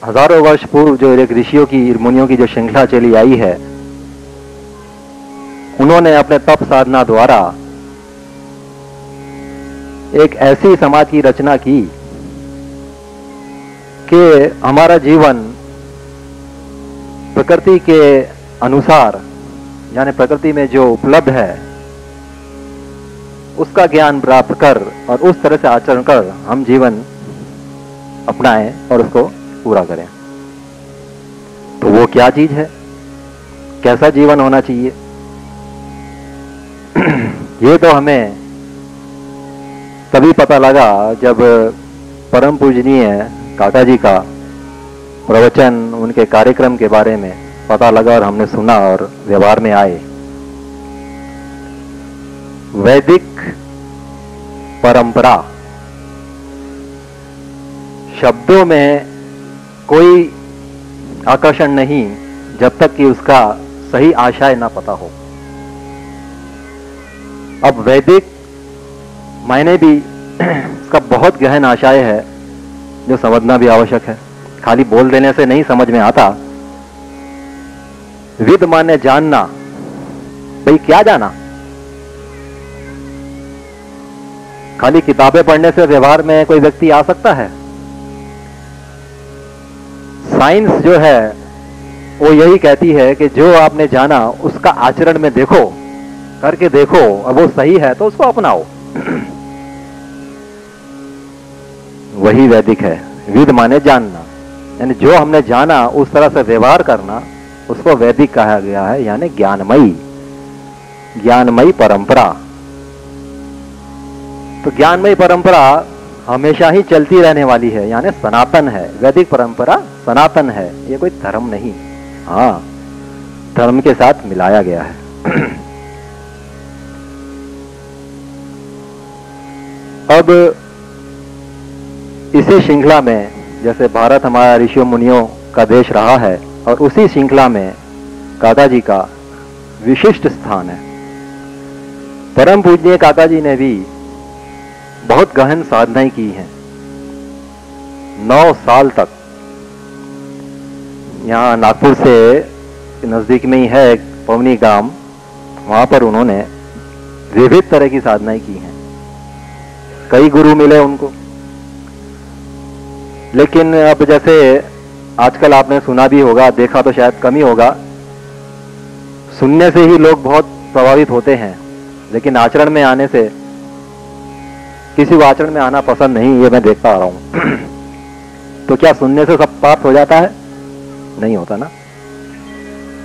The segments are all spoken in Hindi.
हजारों वर्ष पूर्व जो एक ऋषियों की मुनियों की जो श्रृंखला चली आई है, उन्होंने अपने तप साधना द्वारा एक ऐसी समाज की रचना की कि हमारा जीवन प्रकृति के अनुसार, यानी प्रकृति में जो उपलब्ध है उसका ज्ञान प्राप्त कर और उस तरह से आचरण कर हम जीवन अपनाएं और उसको पूरा करें। तो वो क्या चीज है, कैसा जीवन होना चाहिए, ये तो हमें तभी पता लगा जब परम पूजनीय काका जी का प्रवचन, उनके कार्यक्रम के बारे में पता लगा और हमने सुना और व्यवहार में आए। वैदिक परंपरा शब्दों में कोई आकर्षण नहीं जब तक कि उसका सही आशय ना पता हो। अब वैदिक मायने भी इसका बहुत गहन आशय है जो समझना भी आवश्यक है। खाली बोल देने से नहीं समझ में आता। विद माने जानना, भाई क्या जाना? खाली किताबें पढ़ने से व्यवहार में कोई व्यक्ति आ सकता है? साइंस जो है वो यही कहती है कि जो आपने जाना उसका आचरण में देखो, करके देखो, और वो सही है तो उसको अपनाओ। वही वैदिक है। विद माने जानना, यानी जो हमने जाना उस तरह से व्यवहार करना, उसको वैदिक कहा गया है, यानी ज्ञानमयी, ज्ञानमयी परंपरा। तो ज्ञानमयी परंपरा हमेशा ही चलती रहने वाली है, यानी सनातन है। वैदिक परंपरा सनातन है, ये कोई धर्म नहीं। हाँ, धर्म के साथ मिलाया गया है। अब इसी श्रृंखला में, जैसे भारत हमारा ऋषियों मुनियों का देश रहा है, और उसी श्रृंखला में काका जी का विशिष्ट स्थान है। परम पूज्य काका जी ने भी बहुत गहन साधनाएं की हैं। 9 साल तक यहाँ नागपुर से नजदीक में ही है एक पवनी गांव, वहां पर उन्होंने विविध तरह की साधनाएं की हैं। कई गुरु मिले उनको, लेकिन अब जैसे आजकल आपने सुना भी होगा, देखा तो शायद कम ही होगा, सुनने से ही लोग बहुत प्रभावित होते हैं, लेकिन आचरण में आने से किसी को आचरण में आना पसंद नहीं, ये मैं देखता आ रहा हूं। तो क्या सुनने से सब प्राप्त हो जाता है? नहीं होता ना।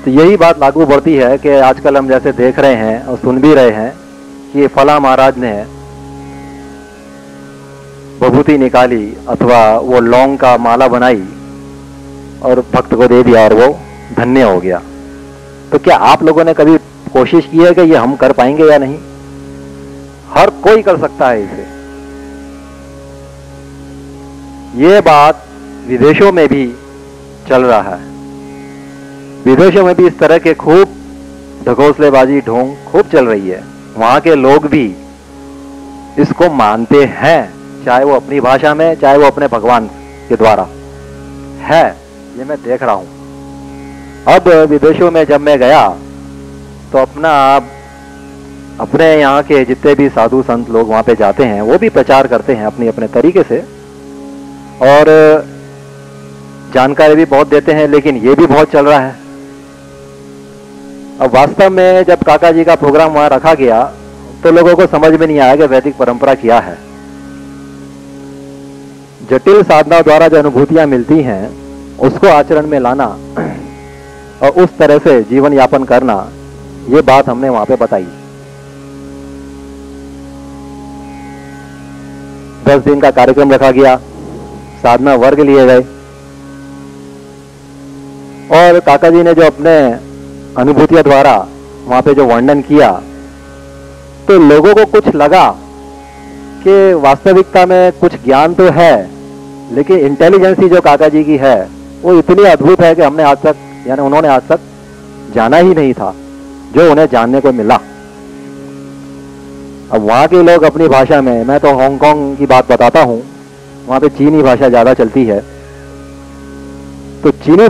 तो यही बात लागू पड़ती है कि आजकल हम जैसे देख रहे हैं और सुन भी रहे हैं कि फला महाराज ने विभूति निकाली अथवा वो लौंग का माला बनाई और भक्त को दे दिया और वो धन्य हो गया। तो क्या आप लोगों ने कभी कोशिश की है कि ये हम कर पाएंगे या नहीं? हर कोई कर सकता है इसे। ये बात विदेशों में भी चल रहा है। विदेशों में भी इस तरह के खूब ढकोसलेबाजी, ढोंग खूब चल रही है। वहां के लोग भी इसको मानते हैं, चाहे वो अपनी भाषा में, चाहे वो अपने भगवान के द्वारा है। ये मैं देख रहा हूं। अब विदेशों में जब मैं गया तो अपने यहाँ के जितने भी साधु संत लोग वहां पे जाते हैं, वो भी प्रचार करते हैं अपने अपने तरीके से, और जानकारी भी बहुत देते हैं, लेकिन ये भी बहुत चल रहा है। अब वास्तव में जब काका जी का प्रोग्राम वहां रखा गया तो लोगों को समझ में नहीं आया कि वैदिक परंपरा क्या है। जटिल साधना द्वारा जो अनुभूतियां मिलती हैं उसको आचरण में लाना और उस तरह से जीवन यापन करना, ये बात हमने वहां पे बताई। 10 दिन का कार्यक्रम रखा गया, साधना वर्ग लिए गए, और काका जी ने जो अपने अनुभूतियों द्वारा वहां पे जो वर्णन किया, तो लोगों को कुछ लगा कि वास्तविकता में कुछ ज्ञान तो है, लेकिन इंटेलिजेंसी जो काका जी की है वो इतनी अद्भुत है कि हमने आज तक, यानी उन्होंने आज तक जाना ही नहीं था जो उन्हें जानने को मिला। अब वहां के लोग अपनी भाषा में, मैं तो हांगकांग की बात बताता हूं, वहां पे चीनी भाषा ज्यादा चलती है, तो चीनी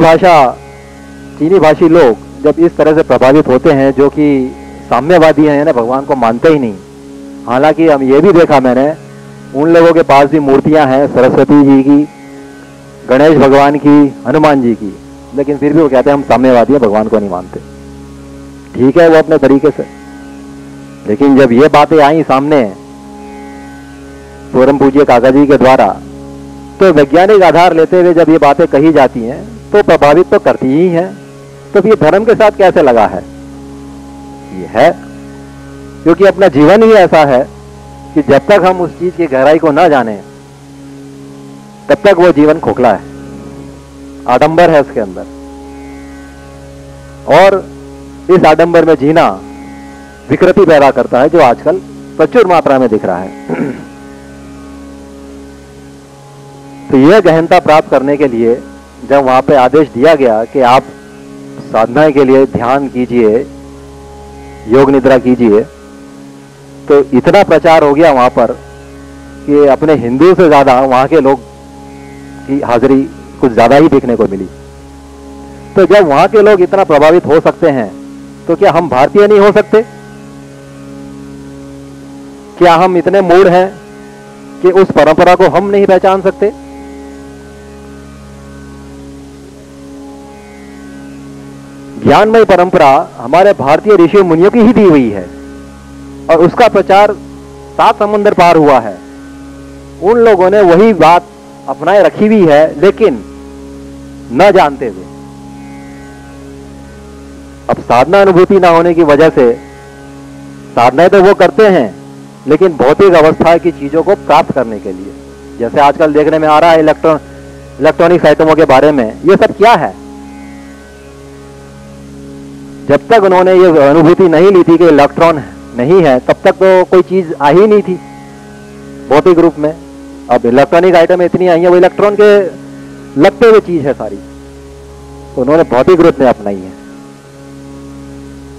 भाषी लोग जब इस तरह से प्रभावित होते हैं, जो कि साम्यवादी हैं, यानी भगवान को मानते ही नहीं। हालांकि हम ये भी देखा मैंने, उन लोगों के पास भी मूर्तियां हैं सरस्वती जी की, गणेश भगवान की, हनुमान जी की, लेकिन फिर भी वो कहते हैं हम साम्यवादी हैं, भगवान को नहीं मानते। ठीक है वो अपने तरीके से, लेकिन जब ये बातें आई सामने परम पूज्य काका जी के द्वारा, तो वैज्ञानिक आधार लेते हुए जब ये बातें कही जाती हैं तो प्रभावित तो करती ही हैं। तो ये धर्म के साथ कैसे लगा है? ये है क्योंकि अपना जीवन ही ऐसा है कि जब तक हम उस चीज की गहराई को ना जाने तब तक वो जीवन खोखला है, आडंबर है उसके अंदर। और इस आडंबर में जीना विकृति पैदा करता है, जो आजकल प्रचुर मात्रा में दिख रहा है। तो यह गहनता प्राप्त करने के लिए जब वहां पे आदेश दिया गया कि आप साधना के लिए ध्यान कीजिए, योग निद्रा कीजिए, तो इतना प्रचार हो गया वहां पर कि अपने हिंदू से ज्यादा वहां के लोग की हाजिरी कुछ ज्यादा ही देखने को मिली। तो जब वहां के लोग इतना प्रभावित हो सकते हैं, तो क्या हम भारतीय नहीं हो सकते? क्या हम इतने मूढ़ हैं कि उस परंपरा को हम नहीं पहचान सकते? ज्ञानमय परंपरा हमारे भारतीय ऋषि मुनियों की ही दी हुई है और उसका प्रचार 7 समुद्र पार हुआ है। उन लोगों ने वही बात अपनाए रखी हुई है, लेकिन न जानते हुए। अब साधना अनुभूति ना होने की वजह से साधनाएं तो वो करते हैं, लेकिन भौतिक अवस्था की चीजों को प्राप्त करने के लिए, जैसे आजकल देखने में आ रहा है इलेक्ट्रॉनिक्स आइटमों के बारे में, ये सब क्या है? जब तक उन्होंने ये अनुभूति नहीं ली थी कि इलेक्ट्रॉन नहीं है, तब तक तो कोई चीज आ ही नहीं थी भौतिक रूप में। अब इलेक्ट्रॉनिक आइटम इतनी आई है, वो इलेक्ट्रॉन के लगते हुए चीज है सारी, तो उन्होंने भौतिक रूप में अपनाई है।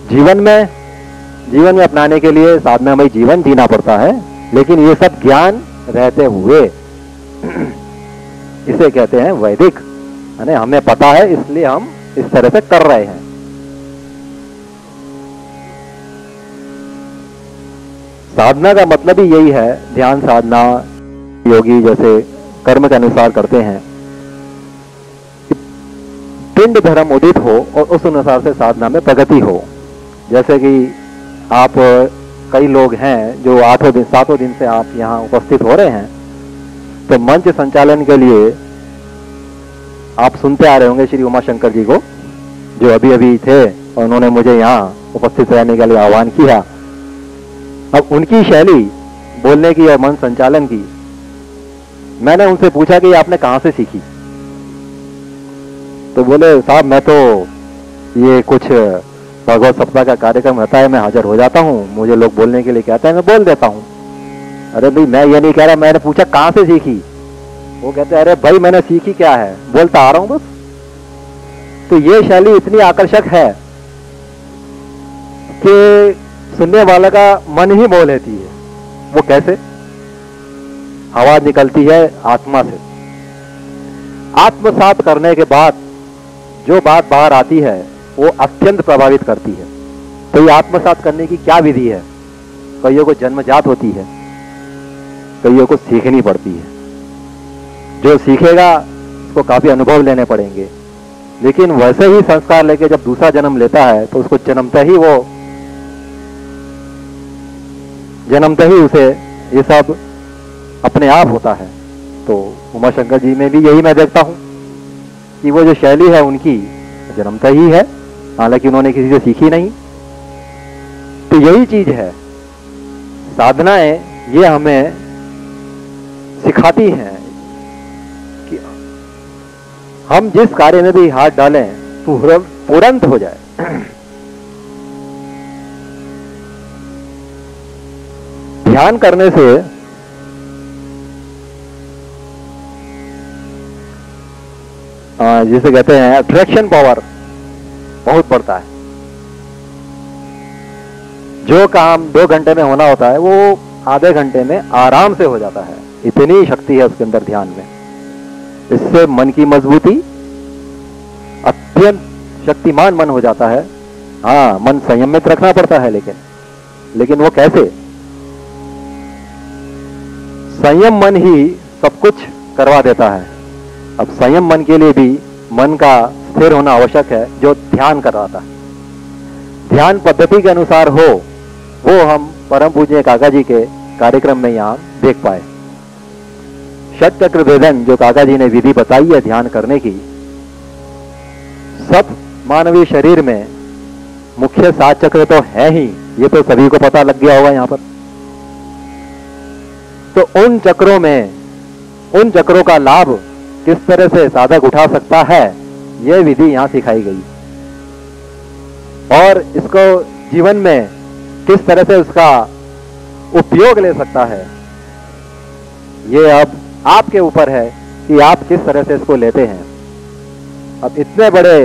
जीवन में अपनाने के लिए साधनामय जीवन जीना पड़ता है, लेकिन ये सब ज्ञान रहते हुए इसे कहते हैं वैदिक, यानी हमें पता है इसलिए हम इस तरह से कर रहे हैं। साधना का मतलब ही यही है, ध्यान साधना योगी जैसे कर्म के अनुसार करते हैं कि पिंड धर्म उदित हो और उस अनुसार से साधना में प्रगति हो। जैसे कि आप कई लोग हैं जो 7 दिन से आप यहाँ उपस्थित हो रहे हैं, तो मंच संचालन के लिए आप सुनते आ रहे होंगे श्री उमा शंकर जी को, जो अभी अभी थे और उन्होंने मुझे यहाँ उपस्थित रहने के लिए आह्वान किया। अब उनकी शैली बोलने की और मन संचालन की, मैंने उनसे पूछा कि आपने कहां से सीखी? तो बोले साहब मैं तो ये कुछ भगवत सप्ताह का कार्यक्रम रहता है, मैं हाजिर हो जाता हूँ, मुझे लोग बोलने के लिए कहते हैं, मैं बोल देता हूँ। अरे भाई मैं ये नहीं कह रहा, मैंने पूछा कहां से सीखी? वो कहते अरे भाई मैंने सीखी क्या है, बोलता आ रहा हूं बस। तो ये शैली इतनी आकर्षक है कि सुनने वाले का मन ही मोह लेती है। वो कैसे? आवाज निकलती है आत्मा से, आत्मसात करने के बाद जो बात बाहर आती है वो अत्यंत प्रभावित करती है। तो ये आत्मसात करने की क्या विधि है? कईयों को जन्मजात होती है, कईयों को सीखनी पड़ती है। जो सीखेगा उसको काफी अनुभव लेने पड़ेंगे, लेकिन वैसे ही संस्कार लेके जब दूसरा जन्म लेता है तो उसको जन्मते ही उसे ये सब अपने आप होता है। तो उमा शंकर जी में भी यही मैं देखता हूं कि वो जो शैली है उनकी जन्मता ही है, हालांकि उन्होंने किसी से सीखी नहीं। तो यही चीज है, साधनाएं ये हमें सिखाती हैं कि हम जिस कार्य में भी हाथ डालें तुरंत हो जाए। ध्यान करने से जिसे कहते हैं अट्रैक्शन पावर बहुत बढ़ता है। जो काम 2 घंटे में होना होता है वो आधे घंटे में आराम से हो जाता है, इतनी शक्ति है उसके अंदर ध्यान में। इससे मन की मजबूती अत्यंत शक्तिमान मन हो जाता है। हाँ, मन संयमित रखना पड़ता है, लेकिन वो कैसे? संयम मन ही सब कुछ करवा देता है। अब संयम मन के लिए भी मन का स्थिर होना आवश्यक है, जो ध्यान करवाता है। ध्यान पद्धति के अनुसार हो, वो हम परम पूज्य काका जी के कार्यक्रम में यहाँ देख पाए। षटचक्र भेदन जो काका जी ने विधि बताई है ध्यान करने की, सब मानवीय शरीर में मुख्य 7 चक्र तो है ही, ये तो सभी को पता लग गया होगा यहाँ पर। तो उन चक्रों का लाभ किस तरह से साधक उठा सकता है, यह विधि यहां सिखाई गई। और इसको जीवन में किस तरह से उसका उपयोग ले सकता है, ये अब आपके ऊपर है कि आप किस तरह से इसको लेते हैं। अब इतने बड़े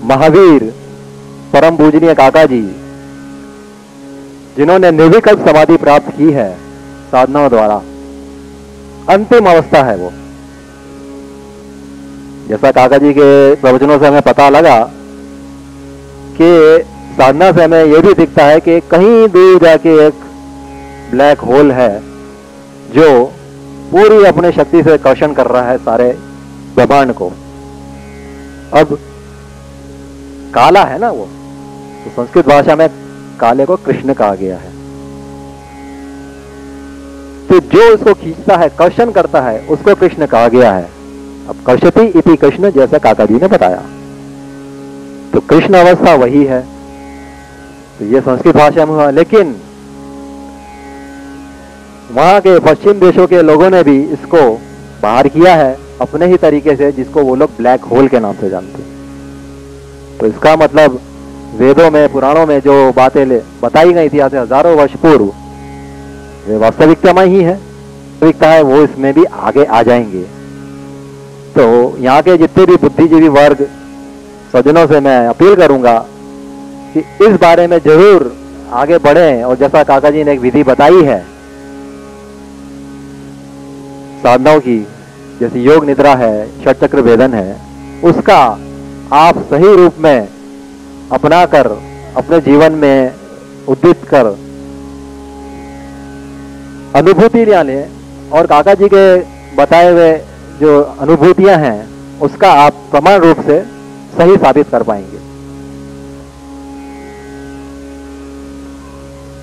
महावीर परम पूजनीय काका जी, जिन्होंने निर्विकल्प समाधि प्राप्त की है साधनाओं द्वारा, अंतिम अवस्था है वो। जैसा काका जी के प्रवचनों से हमें पता लगा कि साधना से हमें यह भी दिखता है कि कहीं दूर जाके एक ब्लैक होल है जो पूरी अपने शक्ति से कर्षण कर रहा है सारे ब्रह्मांड को। अब काला है ना वो, तो संस्कृत भाषा में काले को कृष्ण कहा गया है। तो जो इसको खींचता है, कर्षण करता है, उसको कृष्ण कहा गया है। अब कर्षति इति कृष्ण, जैसा काका जी ने बताया, तो कृष्ण अवस्था वही है। तो ये संस्कृत भाषा में हुआ, लेकिन वहां के पश्चिम देशों के लोगों ने भी इसको बाहर किया है अपने ही तरीके से, जिसको वो लोग ब्लैक होल के नाम से जानते हैं। तो इसका मतलब वेदों में, पुराणों में जो बातें बताई गई थी आज से हजारों वर्ष पूर्व, वे वास्तविकता में ही है। वास्तविकता है, वो इसमें भी आगे आ जाएंगे। तो यहाँ के जितने भी बुद्धिजीवी वर्ग सज्जनों से मैं अपील करूंगा कि इस बारे में जरूर आगे बढ़ें। और जैसा काका जी ने एक विधि बताई है साधनाओं की, जैसे योग निद्रा है, षटचक्र भेदन है, उसका आप सही रूप में अपनाकर अपने जीवन में उद्दित कर अनुभूति ले लें, और काका जी के बताए हुए जो अनुभूतियां हैं उसका आप प्रमाण रूप से सही साबित कर पाएंगे।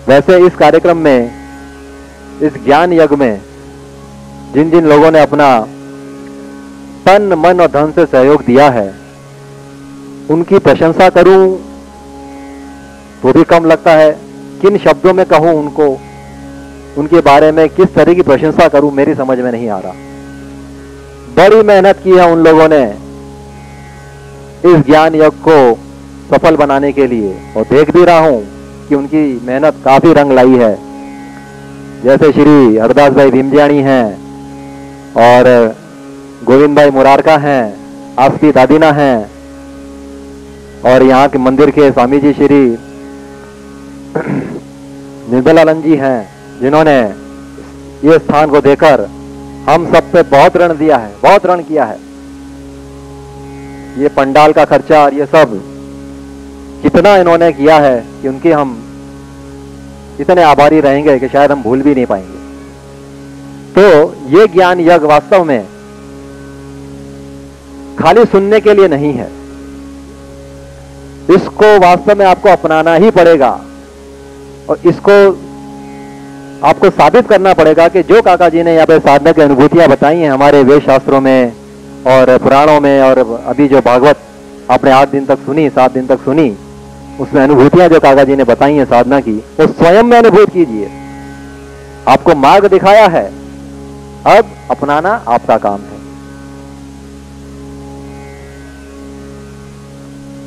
वैसे इस कार्यक्रम में, इस ज्ञान यज्ञ में जिन जिन लोगों ने अपना तन मन और धन से सहयोग दिया है, उनकी प्रशंसा करूं तो भी कम लगता है। किन शब्दों में कहूं उनको, उनके बारे में किस तरह की प्रशंसा करूं, मेरी समझ में नहीं आ रहा। बड़ी मेहनत की है उन लोगों ने इस ज्ञान यज्ञ को सफल बनाने के लिए, और देख भी रहा हूं कि उनकी मेहनत काफी रंग लाई है। जैसे श्री हरदास भाई भीमजियाणी हैं, और गोविंद भाई मुरारका हैं, आपकी दादीना हैं, और यहाँ के मंदिर के स्वामी जी श्री निर्मलानंद जी हैं, जिन्होंने ये स्थान को देकर हम सब पे बहुत ऋण दिया है, बहुत ऋण किया है। ये पंडाल का खर्चा और ये सब कितना इन्होंने किया है कि उनके हम इतने आभारी रहेंगे कि शायद हम भूल भी नहीं पाएंगे। तो ये ज्ञान यज्ञ वास्तव में खाली सुनने के लिए नहीं है, इसको वास्तव में आपको अपनाना ही पड़ेगा, और इसको आपको साबित करना पड़ेगा कि जो काका जी ने यहाँ पे साधना की अनुभूतियां बताई हैं हमारे वेद शास्त्रों में और पुराणों में, और अभी जो भागवत आपने 8 दिन तक सुनी, 7 दिन तक सुनी, उसमें अनुभूतियां जो काका जी ने बताई हैं साधना की, वो स्वयं में अनुभूत कीजिए। आपको मार्ग दिखाया है, अब अपनाना आपका काम है।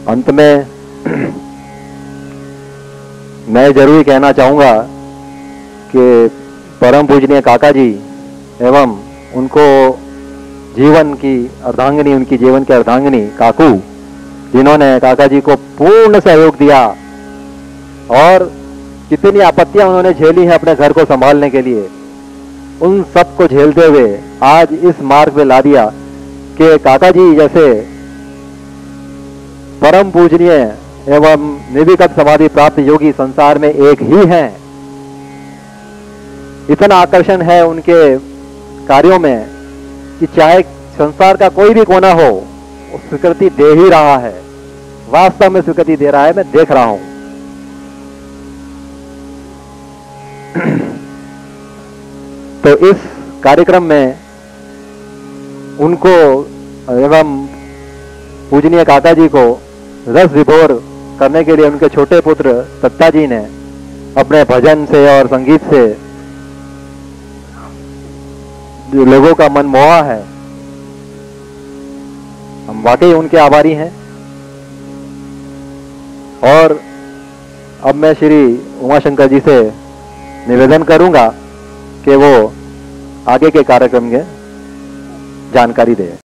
अंत में मैं जरूर कहना चाहूंगा कि परम पूजनीय काका जी एवं उनको जीवन की अर्धांगिनी, उनकी जीवन की अर्धांगिनी काकू, जिन्होंने काका जी को पूर्ण सहयोग दिया और कितनी आपत्तियां उन्होंने झेली हैं अपने घर को संभालने के लिए, उन सब को झेलते हुए आज इस मार्ग पे ला दिया कि काका जी जैसे परम पूजनीय एवं निर्विकल्प समाधि प्राप्त योगी संसार में एक ही हैं। इतना आकर्षण है उनके कार्यों में कि चाहे संसार का कोई भी कोना हो, वो स्वीकृति दे ही रहा है, वास्तव में स्वीकृति दे रहा है, मैं देख रहा हूं। तो इस कार्यक्रम में उनको एवं पूजनीय काका जी को रस विभोर करने के लिए उनके छोटे पुत्र दत्ता जी ने अपने भजन से और संगीत से जो लोगों का मन मोहा है, हम वाकई उनके आभारी हैं। और अब मैं श्री उमाशंकर जी से निवेदन करूंगा कि वो आगे के कार्यक्रम की जानकारी दें।